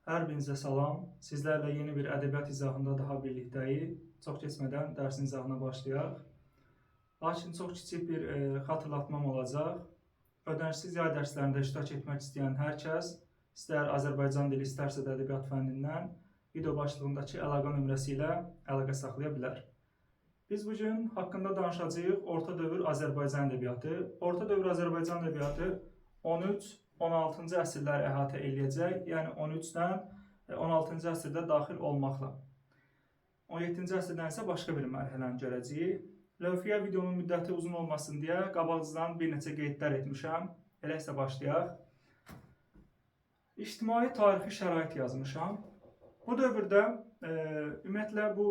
Hər birinizə salam. Sizlərlə yeni bir ədəbiyyat izahında daha birlikdəyik. Çox keçmədən dərsin izahına başlayaq. Lakin çox kiçik bir xatırlatmam olacaq. Ödənişsiz yay dərslərində iştirak etmək istəyən hər kəs, istər Azərbaycan dili, istərsə də ədəbiyyat fənnindən video başlığındakı əlaqə nömrəsi ilə əlaqə saxlaya bilər. Biz bugün haqqında danışacağıq Orta dövr Azərbaycan ədəbiyyatı. Orta dövr Azərbaycan ədəbiyyatı 13-16-cı əsrləri əhatə eləyəcək. Yəni 13-dən 16-cı əsrdə daxil olmaqla. 17-ci əsrdən isə başqa bir mərhələni görəcəyik. Lövhəyə videonun müddəti uzun olmasın deyə qabaqcadan bir neçə qeydlər etmişəm. Elə isə başlayaq. İctimai tarixi şərait yazmışam. Bu dövrdə ümumiyyətlə bu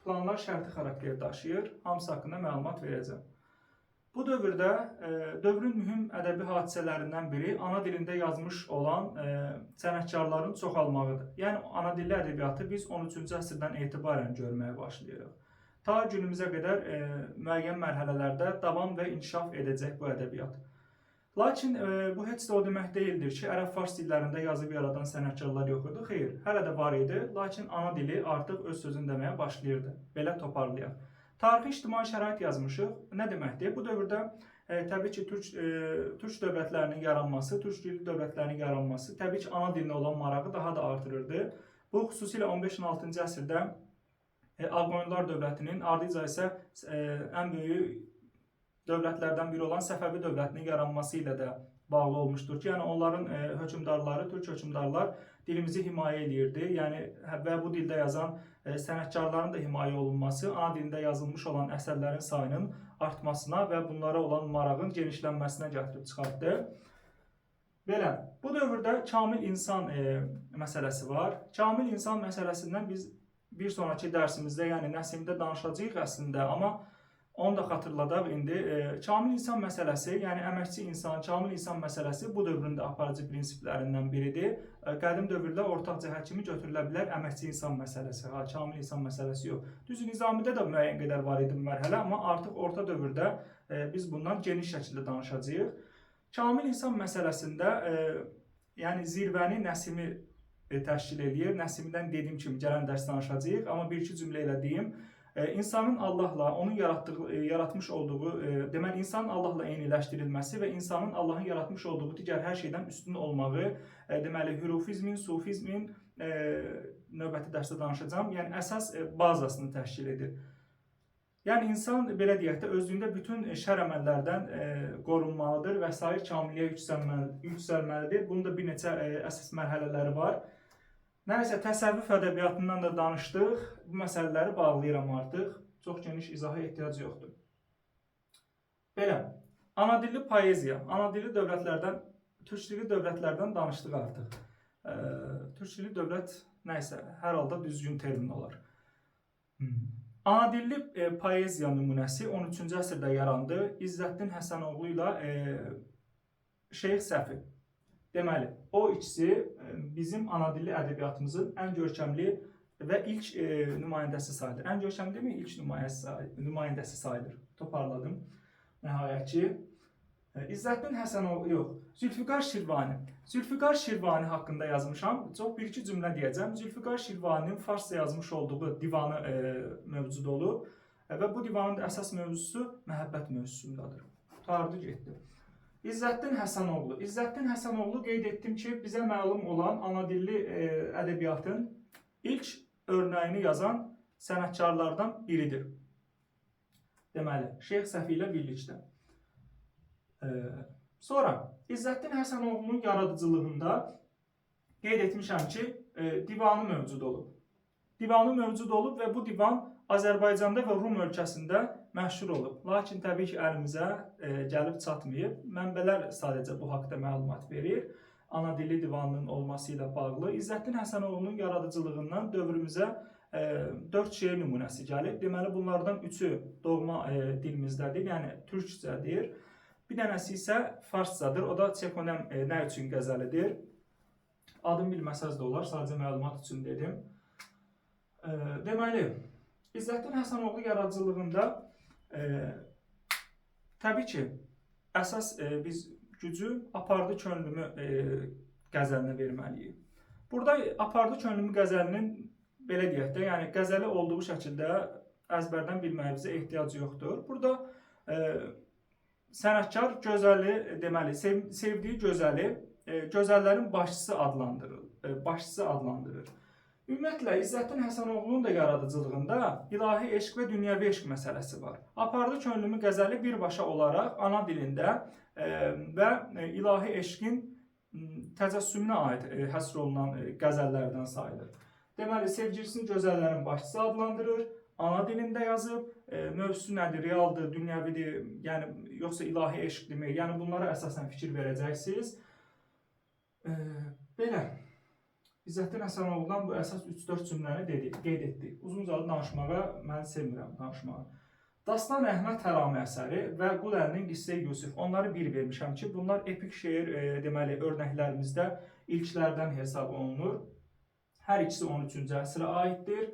planlar şərti xarakter daşıyır. Hamısı haqqında məlumat verəcəm. Bu dövrdə dövrün mühüm ədəbi hadisələrindən biri ana dilində yazmış olan sənətkarların çoxalmağıdır. Yəni ana dilli ədəbiyyatı biz 13-cü əsrdən etibarən görməyə başlayırıq. Ta günümüzə qədər müəyyən mərhələlərdə davam və inkişaf edəcək bu ədəbiyyat. Lakin bu heç də o demək deyildir ki, ərəb-fars dillərində yazıb yaradan sənətkarlar yox idi. Xeyr, hələ də var idi, lakin ana dili artıq öz sözünü deməyə başlayırdı. Belə toparlayaq. Tarixi ictimai şərait yazmışıq. Nə deməkdir? Bu dövrdə təbii ki, türk dövlətlərinin yaranması, türk dilli dövlətlərinin yaranması təbii ki, ana dilinə olan marağı daha da artırırdı. Bu xüsusilə 15-16-cı əsrdə Ağqoyunlular dövlətinin, ardınca isə ən böyük dövlətlərdən biri olan Səfəvi dövlətinin yaranması ilə də bağlı olmuşdur ki, yəni onların hökmdarları, türk hökmdarlar dilimizi himayə edirdi. Yəni və bu dildə yazan sənətkarların da himayə olunması ana dilində yazılmış olan əsərlərin sayının artmasına və bunlara olan marağın genişlənməsinə gətirib çıxartdı. Belə, bu dövrdə kamil insan məsələsi var. Kamil insan məsələsindən biz bir sonraki dərsimizdə, yəni Nəsimdə danışacağıq əslində, amma onu da xatırladaq indi. Kamil insan məsələsi, yəni əməkçi insan, kamil insan məsələsi bu dövrün də aparıcı prinsiplərindən biridir. Qədim dövrdə ortaq cəhət kimi götürülə bilər əməkçi insan məsələsi, kamil insan məsələsi yox. Düzdür, Nizamidə də müəyyən qədər var idi bu mərhələ, amma artıq orta dövrdə biz bundan geniş şəkildə danışacağıq. Kamil insan məsələsində yəni zirvəni Nəsimi təşkil edir. Nəsimidən dediyim kimi gələn dərs danışacağıq, amma bir-iki cümlə ilə deyim. İnsanın Allahla, onun yaratmış olduğu, deməli insanın Allahla eyniləşdirilməsi və insanın Allahın yaratmış olduğu digər hər şeydən üstün olmağı, deməli hürufizmin, sufizmin növbəti dərsdə danışacağım, yəni əsas bazasını təşkil edir. Yəni insan belə deyək də özlüyündə bütün şər əməllərdən qorunmalıdır və sair kamilliyə yüksəlməlidir. Bunun da bir neçə əsas mərhələləri var. Nəysə, təsəvvüf ədəbiyyatından da danışdıq. Bu məsələləri bağlayıram artıq. Çox geniş izaha ehtiyac yoxdur. Belə, anadilli poeziya. Anadilli dövlətlərdən, türkdilli dövlətlərdən danışdıq artıq. Türkdilli dövlət nəysə, hər halda düzgün termin olar. Anadilli poeziya nümunəsi 13-cü əsrdə yarandı. İzzəddin Həsənoğlu ilə Şeyx Səfi. Deməli, o ikisi bizim anadilli ədəbiyyatımızın ən görkəmli və ilk nümayəndəsi sayılır. Ən görkəmli mi? İlk nümayəndəsi sayılır. Toparladım. Nəhayət ki, İzzəddin Həsənoğlu, yox, Zülfiqar Şirvani. Zülfiqar Şirvani haqqında yazmışam. Çox bir-iki cümlə deyəcəm. Zülfiqar Şirvaninin farsça yazmış olduğu divanı mövcud olub və bu divanın əsas mövzusu məhəbbət mövzusundadır. Tardı getdi. İzzəddin Həsənoğlu. İzzəddin Həsənoğlu qeyd etdim ki, bizə məlum olan anadilli ədəbiyyatın ilk örnəyini yazan sənətkarlardan biridir. Deməli, Şeyx Səfi ilə birlikdə. Sonra İzzəddin Həsənoğlunun yaradıcılığında qeyd etmişəm ki, divanı mövcud olub. Divanı mövcud olub və bu divan Azərbaycanda və Rum ölkəsində məşhur olub. Lakin təbii ki, əlimizə gəlib çatmayıb. Mənbələr sadəcə bu haqda məlumat verir. Anadilli divanının olması ilə bağlı. İzzəddin Həsənoğlunun yaradıcılığından dövrümüzə 4 şeir nümunəsi gəlib. Deməli, bunlardan 3-ü doğma dilimizdədir, yəni türkcədir. Bir dənəsi isə farscadır. O da Çekonem nə üçün qəzəlidir? Adım bilməsəz də olar, sadəcə məlumat üçün dedim. Deməli, İzzəddin Həsənoğlu yaradıcılığında təbii ki, əsas biz gücü apardı könlümü qəzəlinə verməliyik. Burada apardı könlümü qəzəlinin belə deyək də, yəni qəzəli olduğu şəkildə əzbərdən bilməyimizə ehtiyac yoxdur. Burada sənətkar gözəli, deməli, sevdiyi gözəli gözəllərin başçısı adlandırır. Ümumiyyətlə, İzzəddin Həsənoğlunun da yaradıcılığında ilahi eşq və dünyəvi eşq məsələsi var. Apardı könlümü qəzəli birbaşa olaraq ana dilində və ilahi eşqin təcəssümünə aid həsr olunan qəzəllərdən sayılır. Deməli, sevgilisini gözəllərin başçısı adlandırır, ana dilində yazıb, mövzusu nədir, realdır, dünyəvidir, yəni yoxsa ilahi eşqdirmi, yəni bunlara əsasən fikir verəcəksiniz. Belə. İzzəddin Həsənoğlu'dan bu əsas 3-4 cümləni qeyd etdik. Uzun-uzadı danışmağa mən sevmirəm danışmağı. Dastan Əhməd Tərami əsəri və Qul Əlinin Qissə-i Yusif. Onları bir vermişəm ki, bunlar epik şeir deməli örnəklərimizdə ilklərdən hesab olunur. Hər ikisi 13-cü əsrə aiddir.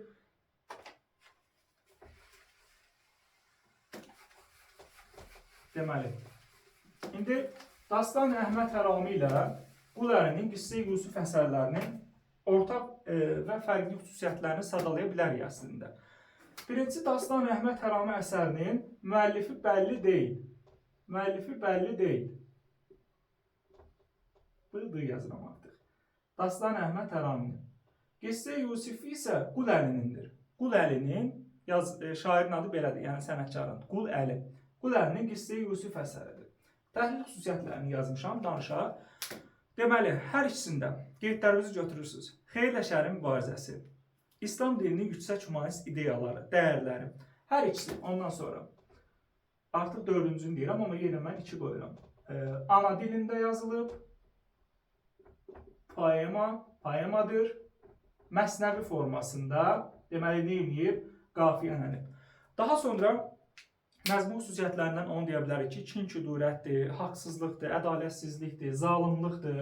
Deməli, indi Dastan Əhməd Tərami ilə Qul Əlinin Qissə-i Yusif əsərlərinin ortaq və fərqli xüsusiyyətlərini sadalaya bilərik əslində. Birinci, Dastan Əhməd Tərami əsərinin müəllifi bəlli deyil. Bıdı yazıram artıq. Dastan Əhməd Təraminin. Qissə-i Yusif isə Qul Əlinindir. Qul Əlinin, şairin adı belədir, yəni sənətkarın. Qul Əli. Qul Əlinin Qissə-i Yusif əsəridir. Təhlil xüsusiyyətlərini yazmışam, danışaq. Deməli, hər ikisində qeydlərinizi götürürsünüz. Xeyirlə şərin mübarizəsi, İslam dininin yüksək humanist ideyaları, dəyərləri. Hər ikisi ondan sonra. Artıq 4-cünü deyirəm, amma yenə mən 2 qoyuram. Ana dilində yazılıb, poemadır, məsnəvi formasında, deməli, neyiniyib, qafiyələnib. Daha sonra məzmun xüsusiyyətlərindən onu deyə bilərik ki, kin-küdurətdir, haqsızlıqdır, ədalətsizlikdir, zalımlıqdır,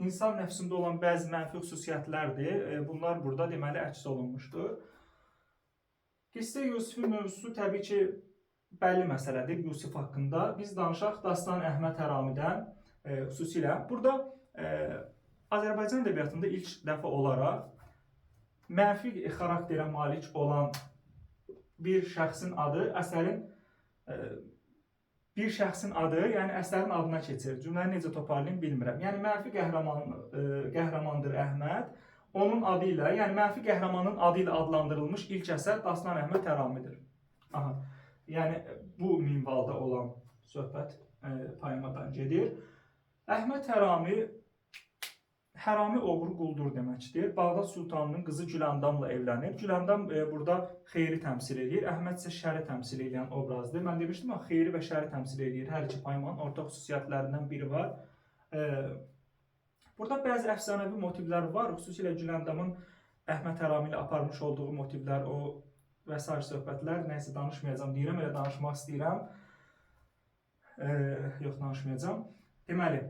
insan nəfsində olan bəzi mənfi xüsusiyyətlərdir. Bunlar burada deməli əks olunmuşdur. Qissə-i Yusifin mövzusu təbii ki, bəlli məsələdir Yusif haqqında. Biz danışaq Dastan Əhməd Təramidən xüsusilə. Burada Azərbaycan ədəbiyyatında ilk dəfə olaraq mənfi xarakterə malik olan bir şəxsin adı yəni əsərin adına keçir. Cümləni necə toparlayım bilmirəm. Yəni mənfi qəhrəmandır Əhməd. Onun adı ilə, yəni mənfi qəhrəmanın adı ilə adlandırılmış ilk əsər Dastan Əhməd Təramidir. Aha. Yəni bu minvalda olan söhbət poemadan gedir. Əhməd Tərami Hərami oğru quldur deməkdir. Bağdad Sultanının qızı Güləndamla evlənir. Güləndam burada xeyri təmsil edir. Əhməd isə şəri təmsil edən obrazdır. Mən demişdim, xeyri və şəri təmsil edir. Hər iki poemanın ortaq xüsusiyyətlərindən biri var. Burada bəzi əfsanəvi motivlər var. Xüsusilə Güləndamın Əhməd Tərami ilə aparmış olduğu motivlər, o və sair söhbətlər. Nəysə danışmayacağım deyirəm, elə danışmaq istəyirəm. Yox, danışmayacağım. Deməli,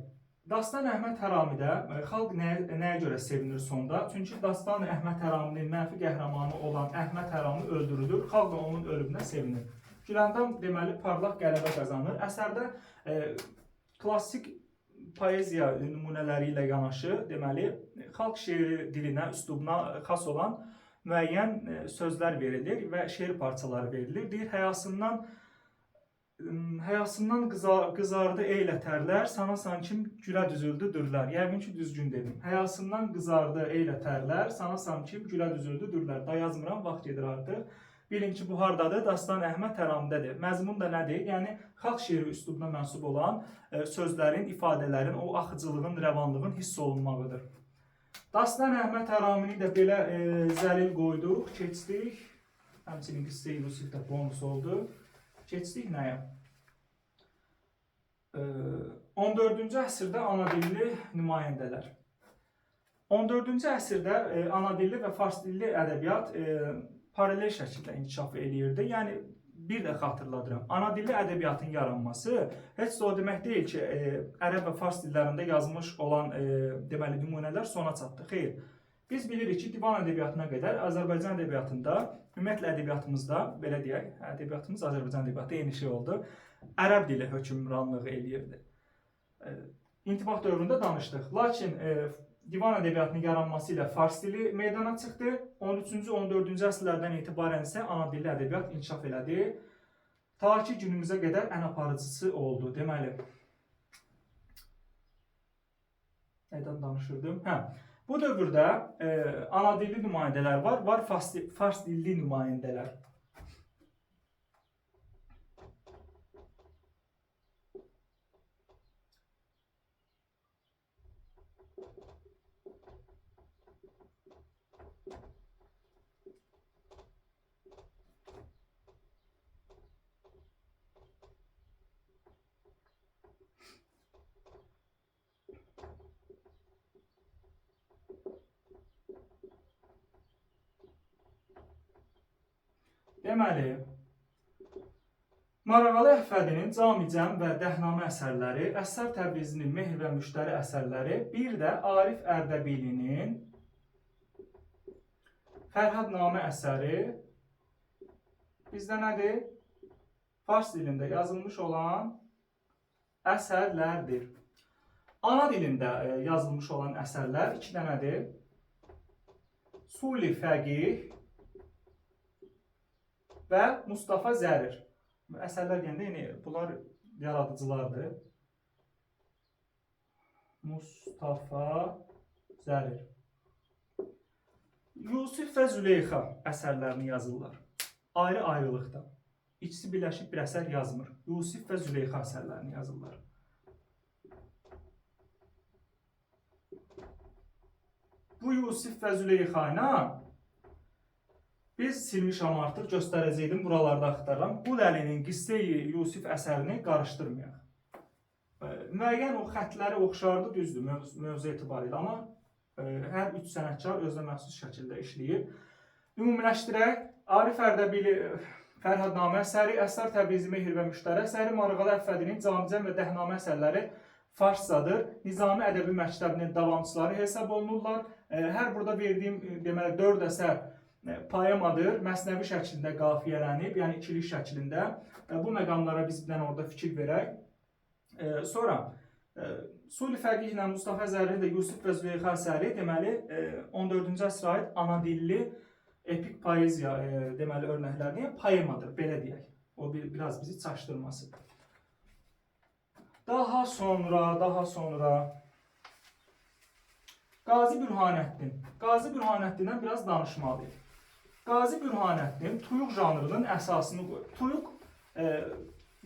Dastan Əhməd Təramidə xalq nəyə görə sevinir sonda? Çünki Dastan Əhməd Təraminin mənfi qəhrəmanı olan Əhməd Tərami öldürülür, xalq da onun ölümünə sevinir. Güləndam deməli parlaq qələbə qazanır. Əsərdə klassik poeziya nümunələri ilə yanaşı, deməli, xalq şeiri dilinə, üslubuna xas olan müəyyən sözlər verilir və şeir parçaları verilir. Deyir, həyasından qızardı eylətərlər, sana sankim gülə düzüldü dürlər. Yəqin ki, düzgün dedim. Həyasından qızardı eylətərlər, sana sankim gülə düzüldü dürlər. Da yazmıram, vaxt gedir artıq. Bilin ki, bu hardadır? Dastan Əhməd Təramidədir. Məzmun da nədir? Yəni, xalq şeiri üslubuna mənsub olan sözlərin, ifadələrin, o axıcılığın, rəvanlığın hiss olunmağıdır. Dastan Əhməd Təramini də belə zəlil qoyduq, keçdik. Həmçinin Qissə-i Yusif də bonus oldu. Keçdik nəyə? 14-cü əsrdə anadilli nümayəndələr. 14-cü əsrdə anadilli və fars dilli ədəbiyyat paralel şəkildə inkişaf eləyirdi. Yəni, bir də xatırladıram, anadilli ədəbiyyatın yaranması heç də o demək deyil ki, ərəb və fars dillərində yazılmış olan deməli, nümunələr sona çatdı. Xeyr. Biz bilirik ki, divan ədəbiyyatına qədər Azərbaycan ədəbiyyatında, ümumiyyətlə ədəbiyyatımızda, belə deyək, ədəbiyyatımız Azərbaycan ədəbiyyatı eyni şey oldu, ərəb dili hökmranlığı eləyirdi. intibah dövründə danışdıq. Lakin divan ədəbiyyatının yaranması ilə fars dili meydana çıxdı. 13-cü, 14-cü əsrlərdən etibarən isə ana dilli ədəbiyyat inkişaf elədi. Ta ki günümüzə qədər ən aparıcısı oldu. Deməli, nədən danışırdım? Bu dövrdə ana dilli nümayəndələr var fars dilli nümayəndələr. Deməli, Marağalı Əhvədinin Cami-Cəm və Dəhnamə əsərləri, Əsər Təbrizinin Mehr və Müştəri əsərləri, bir də Arif Ərdəbilinin Fərhadnamə əsəri bizdə nədir? Fars dilində yazılmış olan əsərlərdir. Ana dilində yazılmış olan əsərlər iki dənədir. Suli Fəqih və Mustafa Zərir. Əsərlər deyəndə yine bunlar yaradıcılardır. Mustafa Zərir. Yusif və Züleyxa əsərlərini yazırlar. Ayrı-ayrılıqda. İkisi birləşib bir əsər yazmır. Yusif və Züleyxa əsərlərini yazırlar. Bu Yusif və Züleyxa ilə biz silmişəm artıq, göstərəcəkdim, buralarda axtarıram. Qul Əlinin Qissə-i Yusif əsərini qarışdırmayaq. Müəyyən o xətləri oxşardı, düzdür, mövzu etibarilə, amma hər üç sənətkar özünə məxsus şəkildə işləyir. Ümumiləşdirək, Arif Ərdəbili Fərhadnamə əsəri, Əsər Təbrizi Mehr və Müştəri əsəri, Marağalı Əhvədinin Cami-Cəm və Dəhnamə əsərləri farscadır. Nizami ədəbi məktəbinin davamçıları hesab olunurlar. Hər burada verdiyim deməli 4 əsər poemadır, məsnəvi şəklində qafiyələnib, yəni ikilik şəklində. Bu məqamlara biz birdən orada fikir verək. Sonra Suli Fəqih ilə Mustafa Zərrin də Yusif və Züleyxa əsəri deməli 14-cü əsrə aid ana dilli epik poeziya deməli örnəklərini poemadır, belə deyək. O biraz bizi çaşdırması. Daha sonra Qazi Bürhanəddin. Qazi Bürhanəddindən biraz danışmalıyıq. Qazi Bürhanəddin tuyuq janrının əsasını qoyur. Tuyuq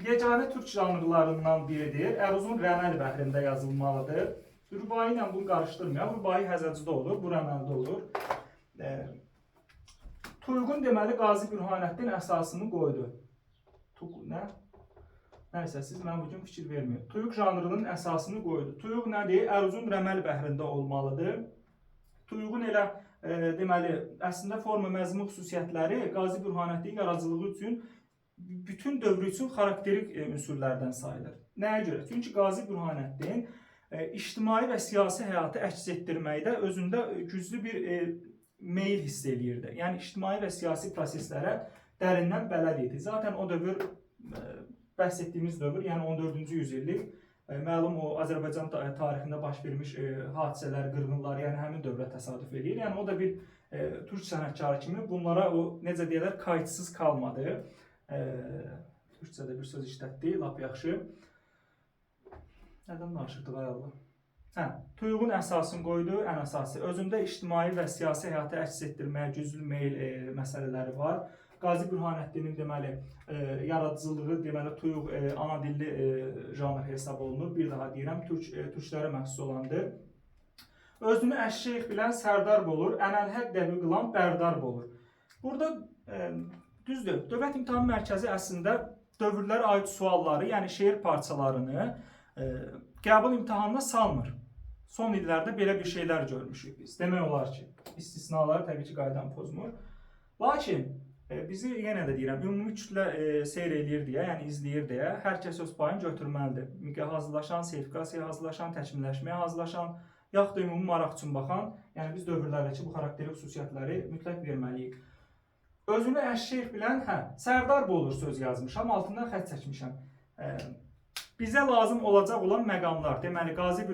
yeganə türk janrlarından biridir. Əruzun Rəməl bəhrində yazılmalıdır. Rübai ilə bunu qarışdırmayaq. Rübai Həzəcidə olur, bu Rəməldə olur. Tuyuğun deməli Qazi Bürhanəddin əsasını qoydu. Nəysə, siz mən bugün fikir vermiyorum. Tuyuq janrının əsasını qoydu. Tuyuq nədir? Əruzun Rəməl bəhrində olmalıdır. Tuyuğun elə deməli, əslində forma məzmun xüsusiyyətləri Qazi Bürhanəddinin yaradıcılığı üçün bütün dövrü üçün xarakterik ünsürlərdən sayılır. Nəyə görə? Çünki Qazi Bürhanəddin ictimai və siyasi həyatı əks etdirməkdə özündə güclü bir meyil hiss eləyirdi. Yəni ictimai və siyasi proseslərə dərindən bələd idi. Zaten o dövr bəhs etdiyimiz dövr, yəni 14-cü yüzillik məlum o Azərbaycan tarixində baş vermiş hadisələr, qırğınlar, yəni həmin dövrə təsadüf edir. Yəni o da bir türk sənətkarı kimi bunlara o necə deyirlər, kayıtsız qalmadı. Türkçədə bir söz işlətdi, lap yaxşı. Nədən danışırdıq ay Allah? Tuyuğun əsasını qoydu, ən əsası. Özündə ictimai və siyasi həyatı əks etdirməyə güclü meyil məsələləri var. Qazi Bürhanəddinin deməli yaradıcılığı deməli tuyuq ana dilli janr hesab olunur. Bir daha deyirəm, türklərə məxsus olandır. Özünü əşşeyx bilən sərdarb olur, ənəlhəq dəvi qılan bərdarb olur. Burada düzdür, Dövlət İmtahan Mərkəzi əslində dövrlərə aid sualları, yəni şeir parçalarını qəbul imtahanına salmır. Son illərdə belə bir şeylər görmüşük biz. Demək olar ki, istisnaları təbii ki qaydanı pozmur. Lakin bizi yenə də deyirəm, ümumi kütlə seyr eləyir deyə, yəni izləyir deyə hər kəs öz payını götürməlidir. Müqə hazırlaşan, sertifikasiyaya hazırlaşan, təkmilləşməyə hazırlaşan, yaxud da ümumi maraq üçün baxan, yəni biz dövrlərdəki bu xarakteri xüsusiyyətləri mütləq verməliyik. Özünü əşşeyx bilən, sərdarb olur söz yazmışam, altından xətt çəkmişəm. Bizə lazım olacaq olan məqamlar, deməli Qazi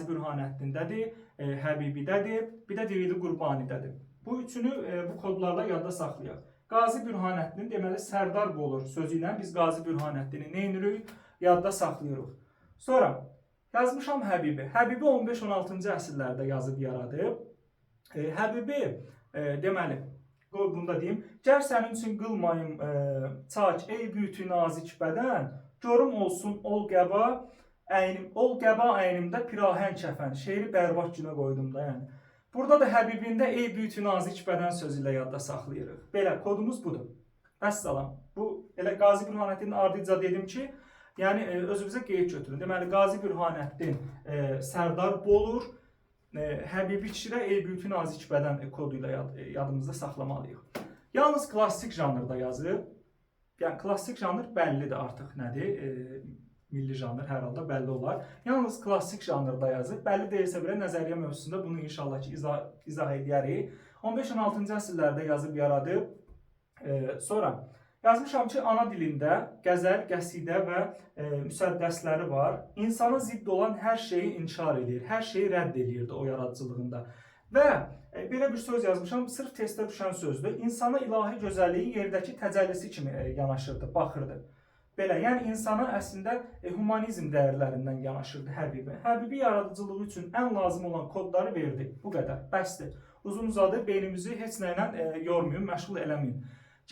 Bürhanəddindədir, Həbibidədir, bir də Dirili Qurbanidədir. Bu üçünü bu kodlarla yadda saxlayaq. Qazi Bürhanəddin deməli Sərdar Bolur sözü ilə biz Qazi Bürhanəddini nə edirik? Yadda saxlayırıq. Sonra yazmışam Həbibi. Həbibi 15-16-cı əsrlərdə yazıb yaradıb. Həbibi deməli bunda deyim, gər sənin üçün qılmayım çaç, ey bütü nazik bədən, görüm olsun ol qəba əynimdə pirahən kəfən. Şeiri bərbad günə qoydum da yəni. Burada da Həbibində ey bütü nazik bədən sözü ilə yadda saxlayırıq. Belə kodumuz budur. Vəssalam. Bu elə Qazi Bürhanəddinin ardıca dedim ki, yəni özünüzə qeyd götürün. Deməli Qazi Bürhanəddin Sərdar Bolur, Həbibi kişidə ey bütü nazik bədən kodu ilə yadımızda saxlamalıyıq. Yalnız klassik janrda yazıb. Yəni klassik janr bəllidir artıq nədir? Milli janr hər halda bəlli olar. Yalnız klassik janrda yazıb. Bəlli deyilsə belə nəzəriyyə mövzusunda bunu inşallah ki izah edərik. 15-16-cı əsrlərdə yazıb yaradıb. Sonra yazmışam ki, ana dilində qəzəl, qəsidə və müsəddəsləri var. İnsana zidd olan hər şeyi inkar edir, hər şeyi rədd edirdi o yaradıcılığında. Və belə bir söz yazmışam, sırf testdə düşən sözdür. İnsana ilahi gözəlliyi yerdəki təcəllisi kimi yanaşırdı, baxırdı. Belə, yəni insana əslində humanizm dəyərlərindən yanaşırdı Həbibi. Həbibi yaradıcılığı üçün ən lazım olan kodları verdi. Bu qədər, bəsdir. Uzun uzadı, beynimizi heç nə ilə yormayın, məşğul eləməyin.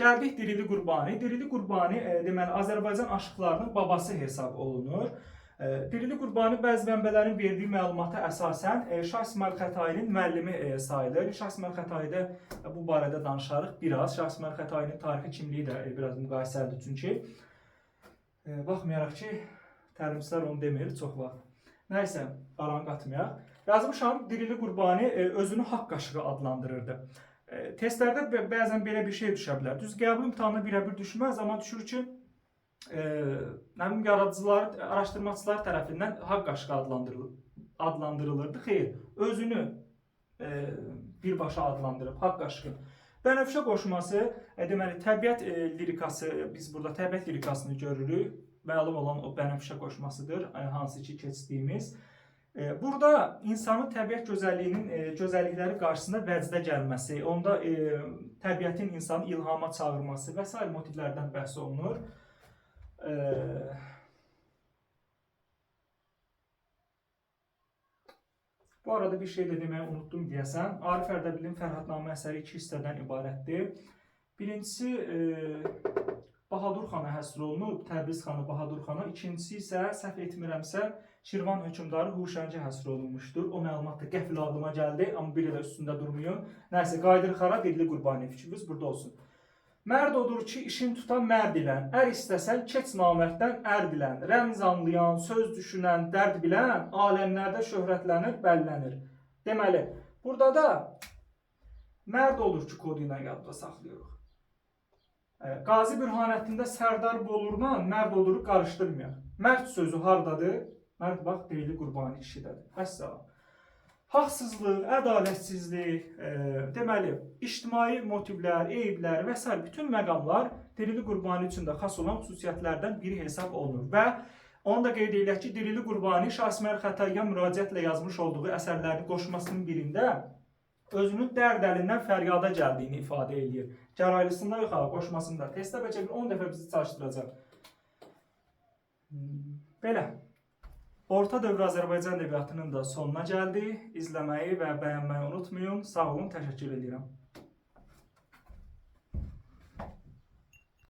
Gəldik Dirili Qurbani. Dirili Qurbani deməli Azərbaycan aşıqlarının babası hesab olunur. Dirili Qurbani bəzi mənbələrin verdiyi məlumata əsasən Şah İsmayıl Xətainin müəllimi sayılır. Şah İsmayıl Xətaidə bu barədə danışarıq biraz. Şah İsmayıl Xətainin tarixi kimliyi də biraz müqayisəlidir çünki. Baxmayaraq ki, təlimçilər onu demir çox vaxt. Nəysə, qaranı qatmayaq. Yazmışam, Dirili Qurbani özünü haqq aşığı adlandırırdı. Testlərdə bəzən belə bir şey düşə bilər. Düz qəbul imtahanına birə-bir düşməz, amma düşür ki, yaradıcılar, araşdırmacılar tərəfindən haqq aşığı adlandırılırdı. Xeyr, özünü birbaşa adlandırıb haqq aşığı. Bənövşə qoşması, deməli, təbiət lirikası, biz burada təbiət lirikasını görürük. Məlum olan o Bənövşə qoşmasıdır, hansı ki keçdiyimiz. Burada insanın təbiət gözəllikləri qarşısında vəcdə gəlməsi, onda təbiətin insanı ilhama çağırması və s. motivlərdən bəhs olunur. Bu arada bir şey də deməyi unutdum deyəsən. Arif Ərdəbilin Fərhadnamə əsəri 2 hissədən ibarətdir. Birincisi Bahadur xana həsr olunub, Təbriz xanı Bahadur xana. İkincisi isə səhv etmirəmsə Şirvan hökmdarı Huşəngə həsr olunmuşdur. O məlumat da qəfil adıma gəldi, amma bir elə üstündə durmayın. Nəysə, qayıdır xara, Dirili Qurbani fikriniz burada olsun. Mərd odur ki, işin tutan mərd ilən, ər istəsən keç namərddən ərd ilən, rəmz anlayan, söz düşünən, dərd bilən, aləmlərdə şöhrətlənir, bəllənir. Deməli, burada da mərd odur ki, kodu ilə yadda saxlayırıq. Qazi Bürhanəddində Sərdar Bolurla mərd oduru qarışdırmayaq. Mərd sözü hardadır? Mərd bax, Dirili Qurbani kişidədir. Vəssalam. Haqsızlıq, ədalətsizlik, deməli, ictimai motivlər, eyiblər və s. bütün məqamlar Dirili Qurbani üçün də xas olan xüsusiyyətlərdən biri hesab olunur. Və onu da qeyd edək ki, Dirili Qurbani Şah İsmayıl Xətaiyə müraciətlə yazmış olduğu əsərlərin qoşmasının birində özünün dərd əlindən fəryada gəldiyini ifadə edir. Gəraylısında yox, qoşmasında. Testdə bəlkə 10 dəfə bizi çalışdıracaq. Belə. Orta dövr Azərbaycan ədəbiyyatının da sonuna gəldi. İzləməyi və bəyənməyi unutmayın. Sağ olun, təşəkkür edirəm.